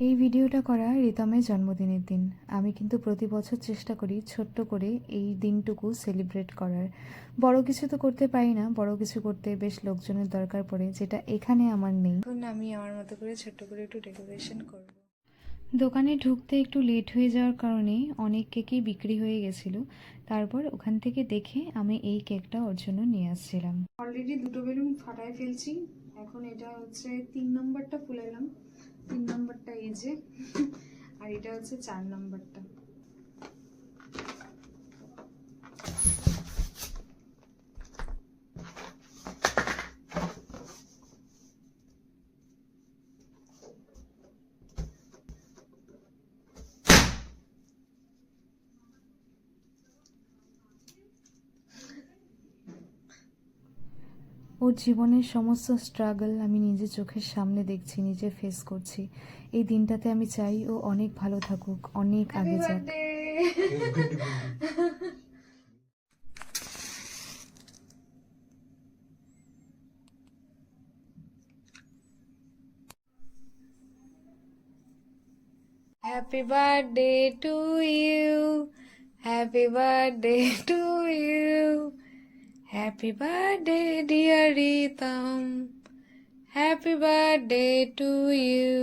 এই ভিডিওটা করা রিতমের জন্মদিনের দিন। আমি কিন্তু প্রতি বছর চেষ্টা করি ছোট্ট করে এই দিনটুকু সেলিব্রেট করার। বড় কিছু তো করতে পারি না, বড় কিছু করতে বেশ লোকজনের দরকার পড়ে, যেটা এখানে আমার নেই। এখন আমি আমার মতো করে ছোট্ট করে একটু ডেকোরেশন করব। দোকানে ঢুকতে একটু লেট হয়ে যাওয়ার কারণে অনেক কেকই বিক্রি হয়ে গেছিলো। তারপর ওখান থেকে দেখে আমি এই কেকটা ওর জন্য নিয়ে আসছিলাম। অলরেডি দুটো বেলুন ফাটায় ফেলছি। এখন এটা হচ্ছে 3 নম্বরটা ফুলালাম, 3 নম্বরটা এই যে, আর এটা হচ্ছে 4 নম্বরটা। ওর জীবনের সমস্ত স্ট্রাগল আমি নিজের চোখের সামনে দেখছি, নিজে ফেস করছি। এই দিনটাতে আমি চাই ও অনেক ভালো থাকুক, অনেক আগে যাক। Happy birthday to you, happy birthday to you, happy birthday dear Ritam, happy birthday to you.